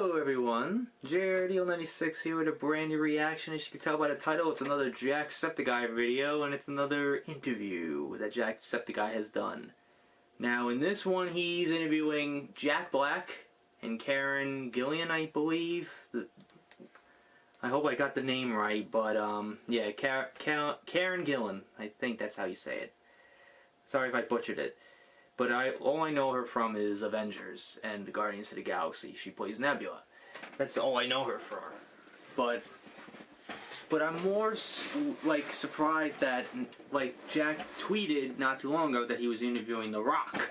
Hello everyone, JRDL96 here with a brand new reaction. As you can tell by the title, it's another Jacksepticeye video, and it's another interview that Jacksepticeye has done. Now in this one he's interviewing Jack Black and Karen Gillan, I believe. I hope I got the name right, but yeah, Karen Gillan, I think that's how you say it. Sorry if I butchered it. But all I know her from is Avengers and the Guardians of the Galaxy. She plays Nebula. That's all I know her for. But I'm more surprised that Jack tweeted not too long ago that he was interviewing The Rock.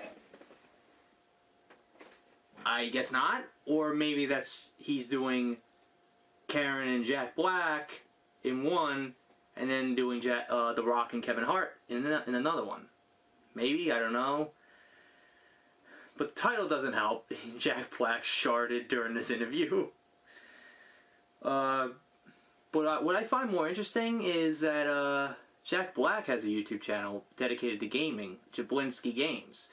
I guess not, or maybe he's doing Karen and Jack Black in one, and then doing The Rock and Kevin Hart in another one. Maybe, I don't know. But the title doesn't help. Jack Black sharded during this interview. But what I find more interesting is that Jack Black has a YouTube channel dedicated to gaming, Jablinski Games.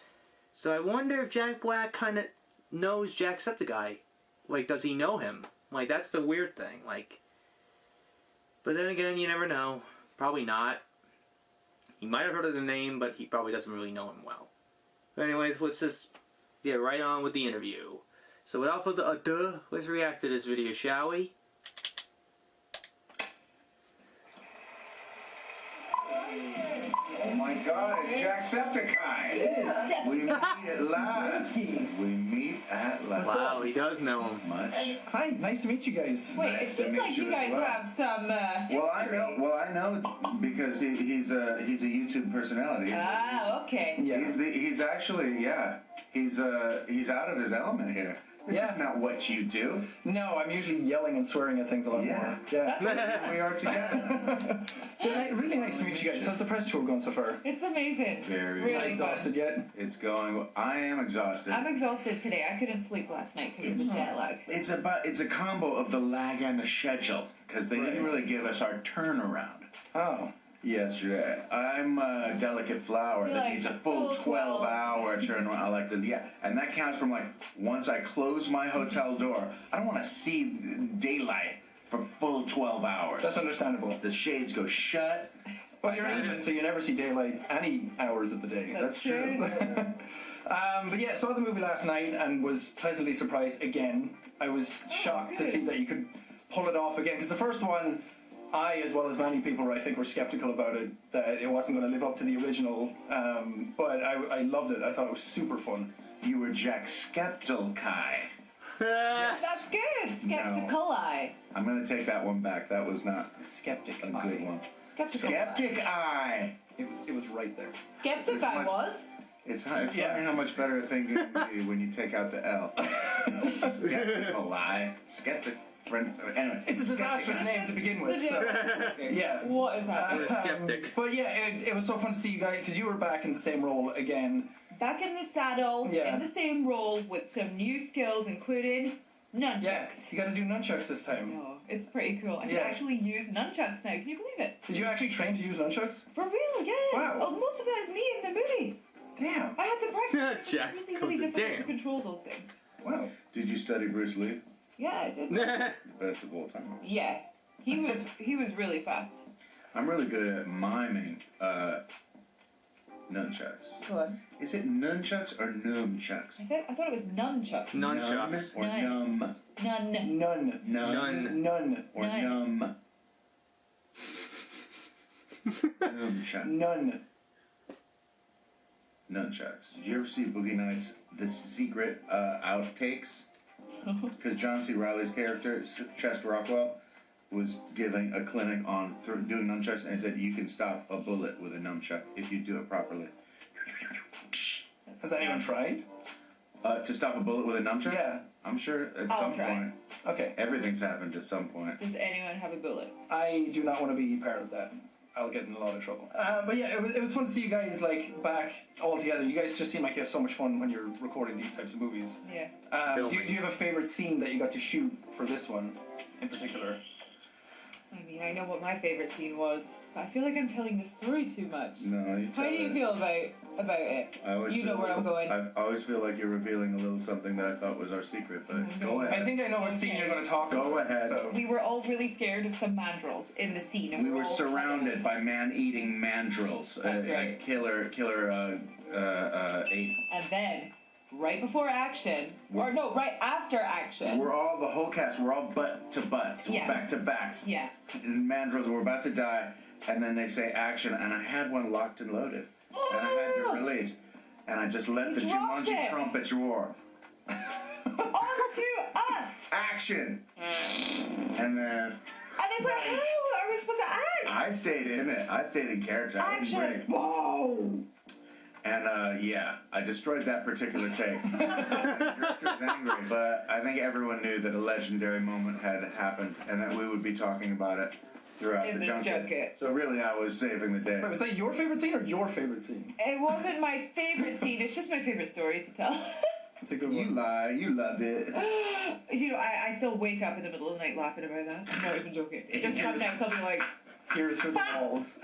So I wonder if Jack Black kind of knows Jacksepticeye. Like, does he know him? Like, that's the weird thing. Like, but then again, you never know. Probably not. He might have heard of the name, but he probably doesn't really know him well. But anyways, let's just get right on with the interview. So without further ado, let's react to this video, shall we? Oh my God, it's Jacksepticeye! We meet at last. We meet at last. Wow, he does know him. Much. Hi, nice to meet you guys. Wait, Nice it to seems meet like you you guys as well. have some history. Well, I know because he's a YouTube personality. Okay. Yeah. He's actually, yeah, he's out of his element here. This is not what you do. No, I'm usually yelling and swearing at things a lot more. Yeah. We are together. Really nice to meet you guys. How's the press tour going so far? It's amazing. Very really Not fun. exhausted yet? It's going. I am exhausted. I'm exhausted today. I couldn't sleep last night because of the jet lag. It's a combo of the lag and the schedule because they didn't really give us our turnaround. Oh. Yesterday. I'm a delicate flower that needs a full 12-hour turnaround. I like to, and that counts from once I close my hotel door. I don't want to see daylight for full 12 hours. That's understandable. The shades go shut. Well, you're Asian, so you never see daylight any hours of the day. That's true. But yeah, saw the movie last night and was pleasantly surprised again. I was shocked to see that you could pull it off again, because the first one, I, as well as many people, I think, were skeptical about it, that it wasn't going to live up to the original, but I loved it. I thought it was super fun. You were Jacksepticeye. That's good. Skeptical eye. I'm going to take that one back. That was not Skeptic a good one. Skeptical Eye. It was right there. Skeptic I was. It's funny how much better a thing can be when you take out the L. Skeptical eye. Skeptic. Anyway, it's a disastrous name to begin with. So, yeah. What is that? Skeptic. But yeah, it was so fun to see you guys, because you were back in the same role again. Back in the saddle, in the same role, with some new skills, including nunchucks. Yeah, you got to do nunchucks this time. Oh, it's pretty cool. I can actually use nunchucks now. Can you believe it? Did you actually train to use nunchucks? For real, yeah. Wow. Oh, most of that is me in the movie. Damn. I had to practice. Jack It's goes really to difficult to damn. control those things. Wow. Did you study Bruce Lee? Yeah, I did. The best of all time. Yeah, he was really fast. I'm really good at miming nunchucks. Go on. Is it nunchucks or numchucks? I thought it was nunchucks. Nunchucks. Or None. numb? None. None. None. None. Or None. numb? Numchuck. None. Nunchucks. Did you ever see Boogie Nights' The Secret Outtakes? Because John C. Reilly's character, Chester Rockwell, was giving a clinic on doing nunchucks, and he said you can stop a bullet with a nunchuck if you do it properly. Has anyone tried? To stop a bullet with a nunchuck? Yeah. I'm sure at I'll some try. point. Okay. Everything's happened at some point. Does anyone have a bullet? I do not want to be part of that. I'll get in a lot of trouble. But yeah, it was fun to see you guys back all together. You guys just seem like you have so much fun when you're recording these types of movies. Yeah. Do you have a favorite scene that you got to shoot for this one in particular? I mean, I know what my favorite scene was, but I feel like I'm telling the story too much. No, you How do you feel about about it. I always You know feel- where I'm going. I always feel like you're revealing a little something that I thought was our secret, but go ahead. I think I know what scene you're going to talk about. Go ahead. So. We were all really scared of some mandrels in the scene. And We were all surrounded by man-eating mandrels. That's A right. killer ape. And then, right before action, or no, right after action. We're all, the whole cast, we're all butt to butts, Yeah. back to backs. Yeah. And mandrels were about to die, and then they say action, and I had one locked and loaded. And I had to release. And I just let You the dropped Jumanji it. trumpets roar. Onto us! Action! And then And it's like, Nice. how are we supposed to act? I stayed in it. I stayed in character. I didn't Action! break. Whoa! And yeah, I destroyed that particular take. The director was angry, but I think everyone knew that a legendary moment had happened and that we would be talking about it throughout In the this junket. So really, I was saving the day. Wait, was that your favorite scene or your favorite scene? It wasn't my favorite scene, it's just my favorite story to tell. It's a good You one. lie, you loved it. You know, I still wake up in the middle of the night laughing about that. I'm not even joking. Just some nights I'll be like, Hear through the walls.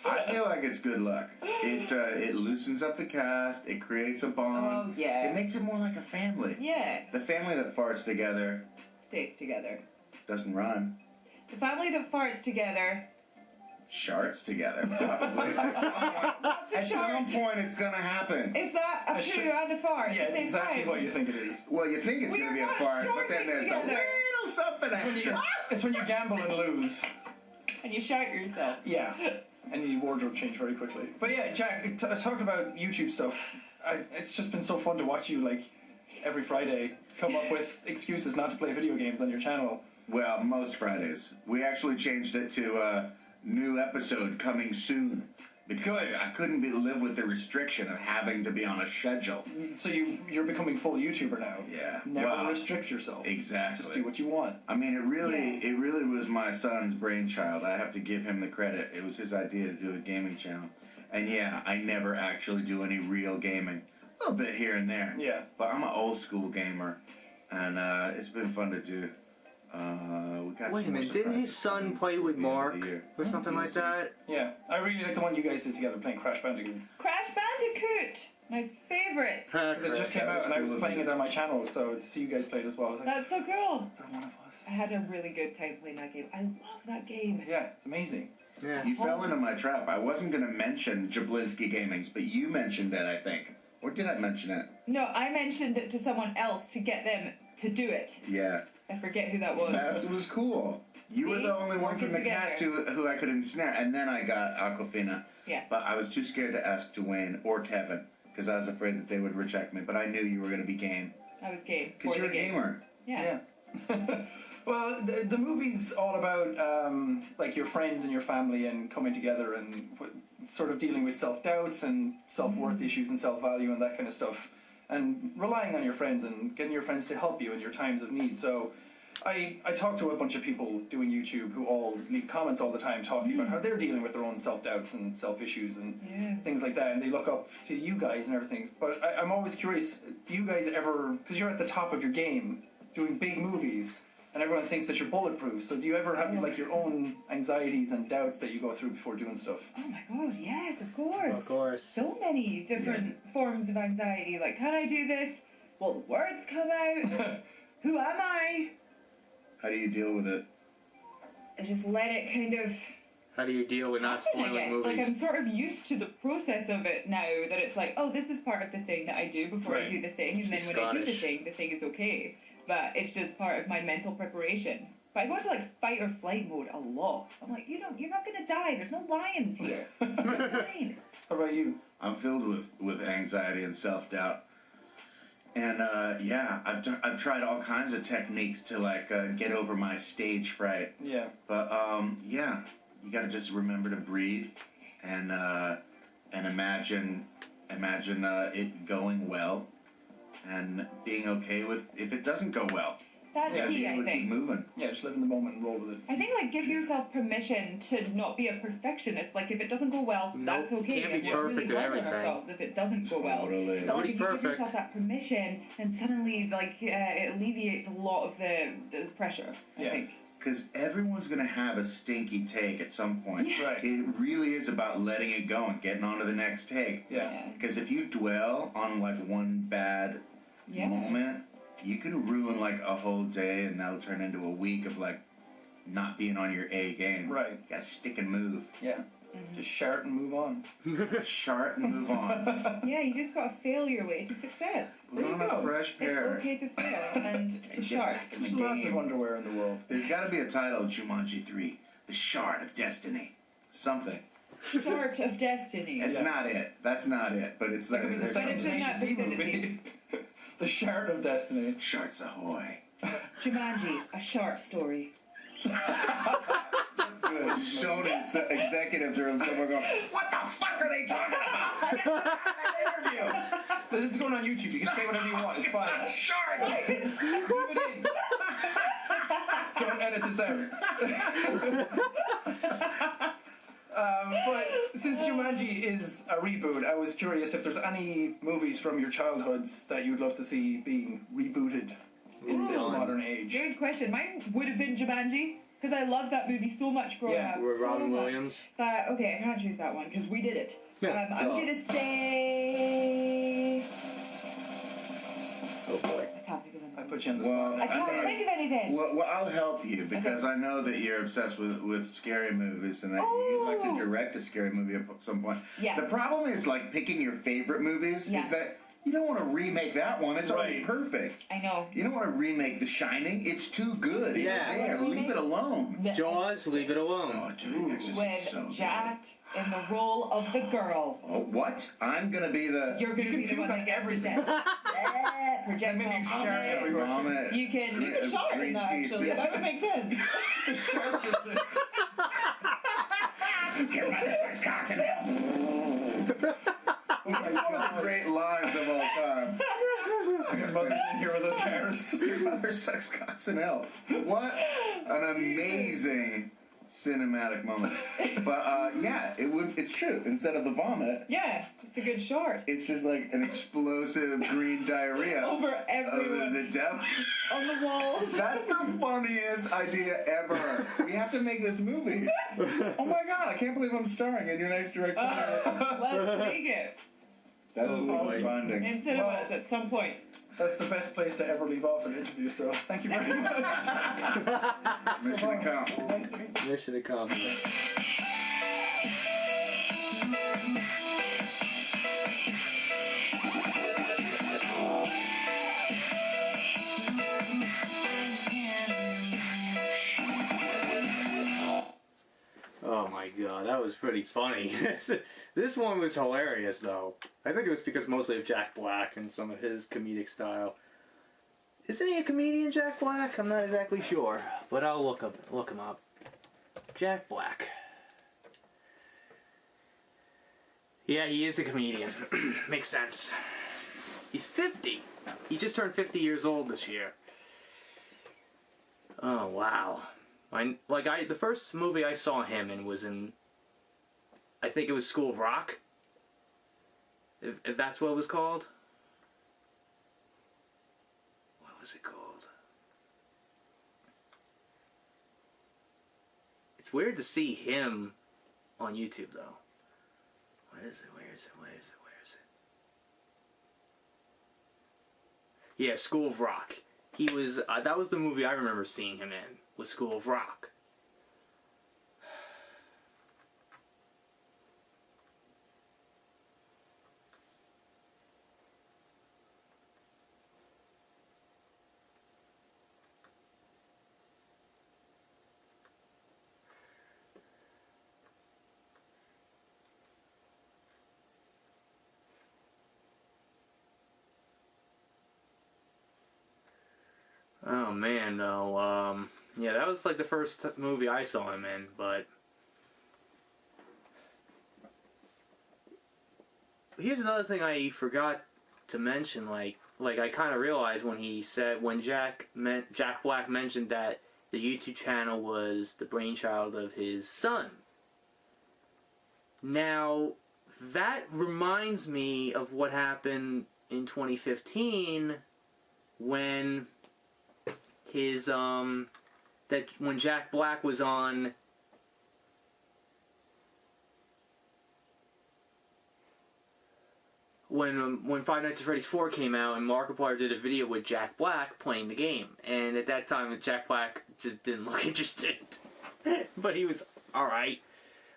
I feel like it's good luck. It loosens up the cast. It creates a bond. oh yeah. It makes it more like a family. Yeah. The family that farts together Stays together. doesn't rhyme. The family that farts together. Sharts together, probably. What's a At some shart? point, it's gonna happen. Is that a A poo shart- and a fart Yeah, at it's the same exactly time? what you think it is. Well, you think it's We gonna are be a not fart, but then sharting there's a together. little something extra. It's when you gamble and lose. And you shout yourself. Yeah. And you wardrobe change very quickly. But yeah, Jack, talking about YouTube stuff, it's just been so fun to watch you, like, every Friday come up with excuses not to play video games on your channel. Well, most Fridays. We actually changed it to new episode coming soon. Because I couldn't live with the restriction of having to be on a schedule. So you're becoming full YouTuber now. Yeah. Never Well, restrict yourself. Exactly. Just do what you want. I mean, it really was my son's brainchild. I have to give him the credit. It was his idea to do a gaming channel. And yeah, I never actually do any real gaming. A little bit here and there. Yeah. But I'm an old school gamer. And it's been fun to do. We got Wait a some more minute, didn't his surprises son coming play with at the end of Mark the year. or something like that? Yeah. I really like the one you guys did together playing Crash Bandicoot. Crash Bandicoot! My favourite! Because it just came That out was and I cool was of playing you. it on my channel, so to see you guys play it as well, I was like, That's so cool! they're one of us. I had a really good time playing that game. I love that game. Yeah, it's amazing. Yeah. You fell into my trap. I wasn't going to mention Jablinski Gamings, but you mentioned it, I think. Or did I mention it? No, I mentioned it to someone else to get them to do it. Yeah. I forget who that was. That was cool. You were See? the only one Working from the together. cast who I could ensnare. And then I got Aquafina. Yeah. But I was too scared to ask Dwayne or Kevin because I was afraid that they would reject me. But I knew you were going to be game. I was game. Because for you're a the game. gamer. Yeah. Well, the movie's all about like your friends and your family and coming together and sort of dealing with self-doubts and self-worth issues and self-value and that kind of stuff, and relying on your friends and getting your friends to help you in your times of need. So I talk to a bunch of people doing YouTube who all leave comments all the time talking about how they're dealing with their own self-doubts and self-issues and things like that, and they look up to you guys and everything. But I'm always curious, do you guys ever, because you're at the top of your game doing big movies, and everyone thinks that you're bulletproof, so do you ever have like your own anxieties and doubts that you go through before doing stuff? Oh my god, yes, of course. Of course. So many different forms of anxiety. Like, can I do this? Will the words come out? Who am I? How do you deal with it? I just let it kind of How do you deal with not happen, I spoiling guess. movies? Like, I'm sort of used to the process of it now, that it's like, oh, this is part of the thing that I do before I Right. do the thing, and She's then when I do the Scottish. thing is okay. But it's just part of my mental preparation. But I go into like fight or flight mode a lot. I'm like, you're not gonna die. There's no lions here. You're fine. How about you? I'm filled with anxiety and self-doubt. And yeah, I've tried all kinds of techniques to like get over my stage fright. Yeah. But yeah, you got to just remember to breathe and imagine it going well and being okay with if it doesn't go well. That's Yeah, key, Be I able to keep think. moving. Yeah, just live in the moment and roll with it. I think like give yourself permission to not be a perfectionist. Like if it doesn't go well, that's Nope, okay. can't be And we're perfect really at hard on everything. ourselves if it doesn't go well. Totally. But like Nobody's if you give perfect. yourself that permission, then suddenly like it alleviates a lot of the pressure. I Yeah. think. Because everyone's going to have a stinky take at some point. Yeah. Right. It really is about letting it go and getting on to the next take. Yeah. Because if you dwell on like one bad Yeah. moment, you can ruin like a whole day, and that'll turn into a week of like not being on your A game. Right. You gotta stick and move. Yeah. Just shart and move on. Shart and move on. Yeah, you just gotta fail your way to success. Put on a fresh It's pair. okay to fail and to Get shart. back in the There's lots of game. underwear in the world. There's got to be a title, Jumanji 3, The Shard of Destiny. Something. Shart of destiny. It's Yeah. not it. That's not it. But it's That like could be the there's second it's in Tenacious that D vicinity. movie. The Shard of Destiny. Shards ahoy. Jumanji, a shart story. That's good. Sony's executives are somewhere going, what the fuck are they talking about? Get out of that interview. This is going on YouTube. You can say whatever you want. It's fine. Shards. Leave it in. Don't edit this out. But since Jumanji is a reboot, I was curious if there's any movies from your childhoods that you'd love to see being rebooted in this modern age. Good question. Mine would have been Jumanji, because I loved that movie so much growing Yeah. up. With so Robin much. Williams. That, okay, I can't choose that one, because we did it. Yeah. I'm Oh. gonna say... Oh boy. I can't think of I anything. put you on the Well, spot. I can't sorry. think of anything. Well, I'll help you because I know that you're obsessed with scary movies and that you'd like to Oh. direct a scary movie at some point. Yeah. The problem is like picking your favorite movies Yeah. is that you don't want to remake that one. It's already Right. perfect. I know. You don't want to remake The Shining. It's too good. It's Yeah. there. Leave it alone. The Jaws, leave it Oh, alone. dude, it's just With so Jack in the role of the girl. good. Oh, what? I'm gonna be the. You're going You to can be the puke one on that gets everything. everything. Yeah, projectile Maybe you shart vomit. everywhere. Vomit. You can shart in that, Greenpeace, actually. yeah. That would make sense. The Exorcist. Your mother sucks cocks in hell. One of the great lines of all time. Your mother's in here with us, Paris. Your mother sucks cocks in hell. What an amazing cinematic moment. But yeah, it's true. Instead of the vomit, Yeah, it's a good short. it's just like an explosive green diarrhea Over of everyone. the devil. On the walls. That's the funniest idea ever. We have to make this movie. Oh my god, I can't believe I'm starring in your next directorial. Let's make it. That's Oh, boy. funding. In cinemas at some point. That's the best place to ever leave off an interview, so thank you very much. Mission accomplished. Nice to meet you. Mission accomplished. Oh my god, that was pretty funny. This one was hilarious though. I think it was because mostly of Jack Black and some of his comedic style. Isn't he a comedian, Jack Black? I'm not exactly sure, but I'll look him up. Jack Black. Yeah, he is a comedian. Makes sense. He's 50. He just turned 50 years old this year. Oh wow. The first movie I saw him in was in, I think it was School of Rock. If that's what it was called. What was it called? It's weird to see him on YouTube though. What is it? Where is it? Yeah, School of Rock. He was, that was the movie I remember seeing him in, was School of Rock. Oh man, no. Yeah, that was like the first movie I saw him in, but here's another thing I forgot to mention. Like I kind of realized when Jack Black mentioned that the YouTube channel was the brainchild of his son. Now, that reminds me of what happened in 2015 when his that when Jack Black was on when Five Nights at Freddy's 4 came out, and Markiplier did a video with Jack Black playing the game, and at that time Jack Black just didn't look interested. But he was alright.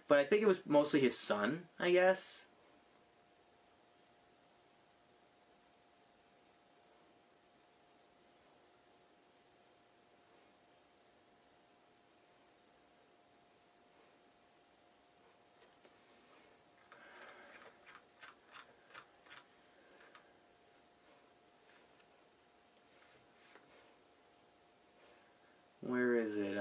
But I think it was mostly his son, I guess. Where is it?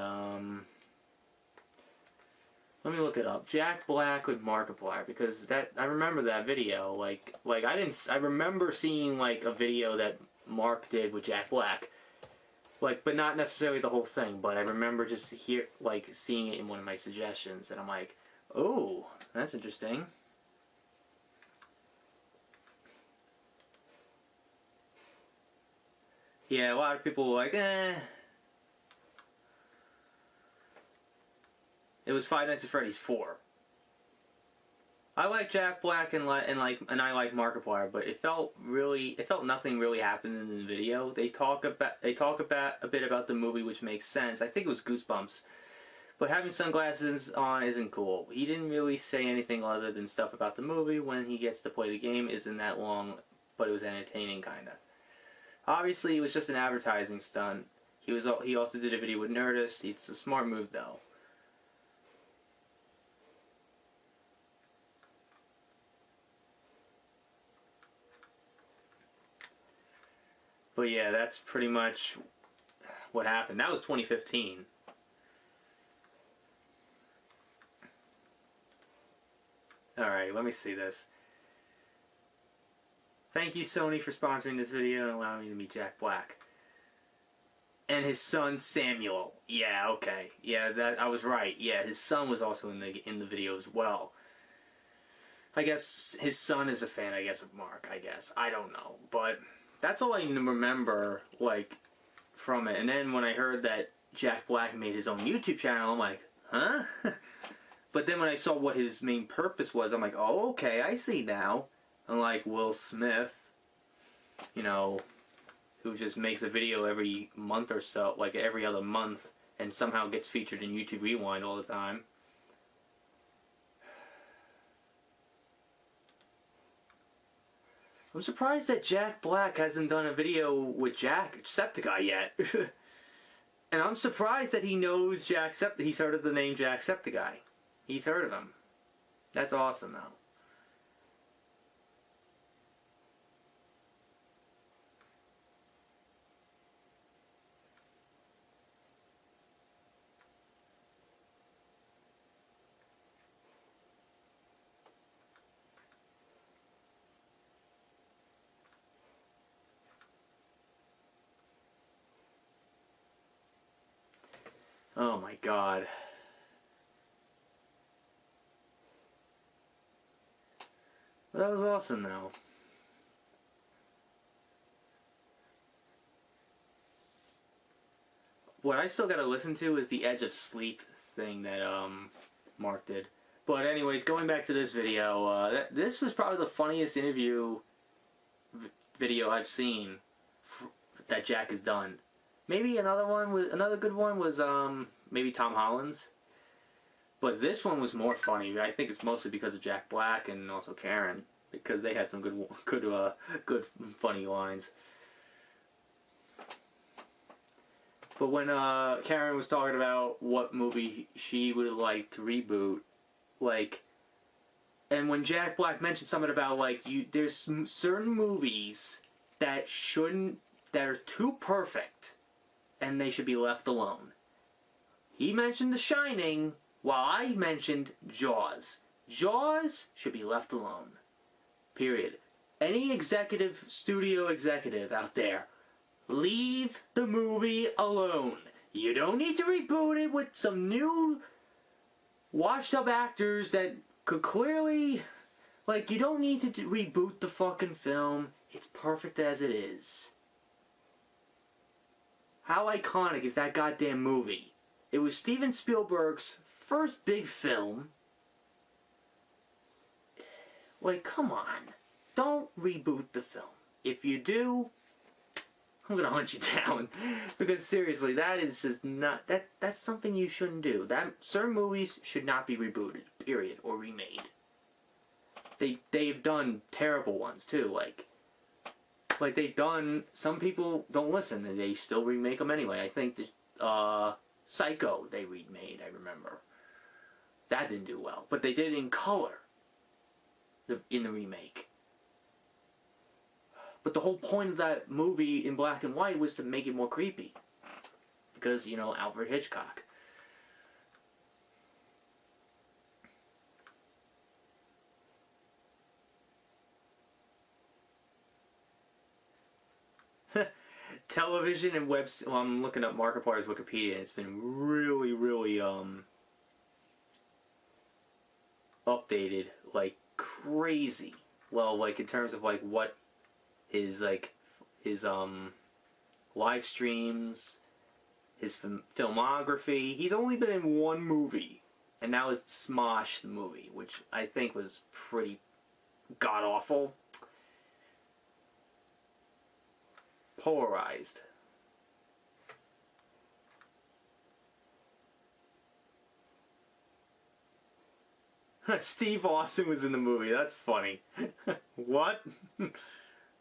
Let me look it up. Jack Black with Markiplier, because I remember that video. Like I remember seeing like a video that Mark did with Jack Black, like, but not necessarily the whole thing. But I remember just seeing it in one of my suggestions, and I'm like, oh, that's interesting. Yeah, a lot of people were like, eh. It was Five Nights at Freddy's 4. I like Jack Black and I like Markiplier, but it felt nothing really happened in the video. They talk a bit about the movie, which makes sense. I think it was Goosebumps, but having sunglasses on isn't cool. He didn't really say anything other than stuff about the movie. When he gets to play the game, isn't that long, but it was entertaining, kinda. Obviously, it was just an advertising stunt. He also did a video with Nerdist. It's a smart move, though. But yeah, that's pretty much what happened. That was 2015. Alright, let me see this. Thank you, Sony, for sponsoring this video and allowing me to meet Jack Black. And his son, Samuel. Yeah, okay. Yeah, I was right. Yeah, his son was also in the video as well. I guess his son is a fan, I guess, of Mark, I guess. I don't know. But that's all I remember, like, from it. And then when I heard that Jack Black made his own YouTube channel, I'm like, huh? But then when I saw what his main purpose was, I'm like, oh, okay, I see now. Unlike Will Smith, you know, who just makes a video every month or so, like every other month, and somehow gets featured in YouTube Rewind all the time. I'm surprised that Jack Black hasn't done a video with Jacksepticeye yet. And I'm surprised that he knows Jacksepticeye. He's heard of the name Jacksepticeye. He's heard of him. That's awesome, though. Oh my god. That was awesome, though. What I still gotta listen to is the Edge of Sleep thing that Mark did. But anyways, going back to this video, this was probably the funniest interview video I've seen that Jack has done. Maybe another good one was maybe Tom Holland's. But this one was more funny. I think it's mostly because of Jack Black and also Karen, because they had some good funny lines. But when Karen was talking about what movie she would like to reboot, like, and when Jack Black mentioned something about like there's certain movies that are too perfect, and they should be left alone. He mentioned The Shining, while I mentioned Jaws. Jaws should be left alone. Period. Any studio executive out there, leave the movie alone. You don't need to reboot it with some new washed up actors that could clearly, like, you don't need to reboot the fucking film. It's perfect as it is. How iconic is that goddamn movie? It was Steven Spielberg's first big film. Like, come on. Don't reboot the film. If you do, I'm gonna hunt you down. Because seriously, that is just not... That's something you shouldn't do. Certain movies should not be rebooted, period, or remade. They've done terrible ones, too. Like they've done... Some people don't listen, and they still remake them anyway. I think Psycho they remade, I remember. That didn't do well. But they did it in color. In the remake. But the whole point of that movie in black and white was to make it more creepy. Because, you know, Alfred Hitchcock. Television and web... Well, I'm looking up Markiplier's Wikipedia, and it's been really, really, updated, like, crazy. Well, like, in terms of, like, what his live streams, his filmography. He's only been in one movie, and that was Smosh the movie, which I think was pretty god-awful. Polarized. Steve Austin was in the movie. That's funny. What?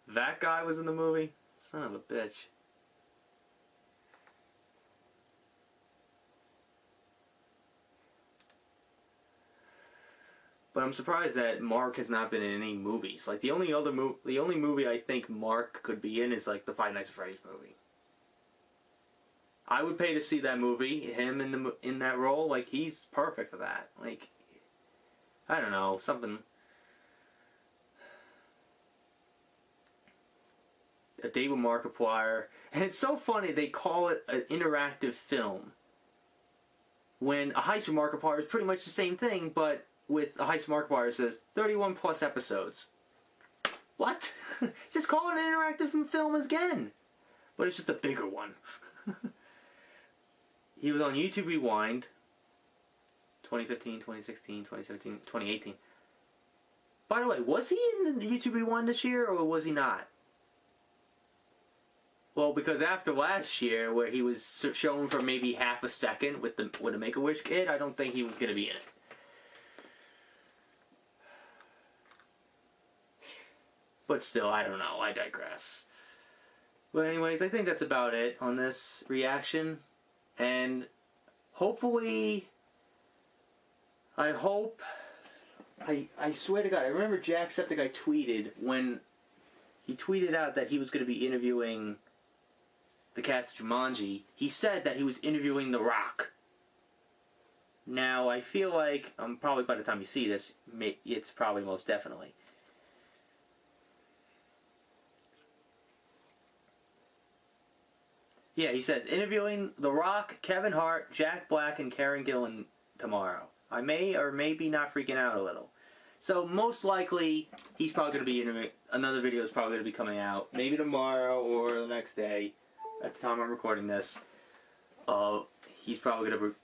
That guy was in the movie? Son of a bitch. But I'm surprised that Mark has not been in any movies. Like, the only movie I think Mark could be in is, like, the Five Nights at Freddy's movie. I would pay to see that movie, him in that role. Like, he's perfect for that. Like, I don't know, something... A Date with Markiplier. And it's so funny, they call it an interactive film. When A Heist with Markiplier is pretty much the same thing, but with A Heist with Markiplier it says 31 plus episodes. What? Just call it an interactive film again. But it's just a bigger one. He was on YouTube Rewind. 2015, 2016, 2017, 2018. By the way, was he in the YouTube Rewind this year, or was he not? Well, because after last year, where he was shown for maybe half a second with a Make-A-Wish kid, I don't think he was going to be in it. But still, I don't know. I digress. But anyways, I think that's about it on this reaction. And hopefully... I swear to God, I remember Jacksepticeye tweeted when he tweeted out that he was going to be interviewing the cast of Jumanji. He said that he was interviewing The Rock. Now, I feel like, probably by the time you see this, it's probably most definitely. Yeah, he says, interviewing The Rock, Kevin Hart, Jack Black, and Karen Gillan tomorrow. I may or may be not freaking out a little. So most likely, he's probably going to be interviewing. Another video is probably going to be coming out. Maybe tomorrow or the next day. At the time I'm recording this. He's probably going to...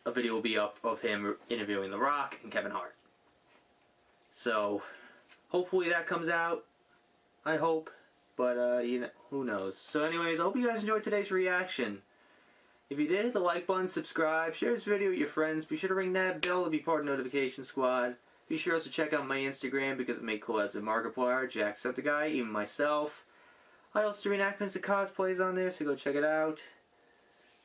A video will be up of him interviewing The Rock and Kevin Hart. So, hopefully that comes out. I hope. But, you know, who knows. So anyways, I hope you guys enjoyed today's reaction. If you did, hit the like button, subscribe, share this video with your friends. Be sure to ring that bell to be part of the notification squad. Be sure also to check out my Instagram because I make cool ads of Markiplier, Jacksepticeye, even myself. I also do reenactments and cosplays on there, so go check it out.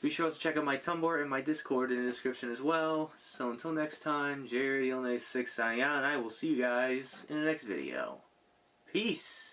Be sure also to check out my Tumblr and my Discord in the description as well. So until next time, Jerry 6 signing out, and I will see you guys in the next video. Peace!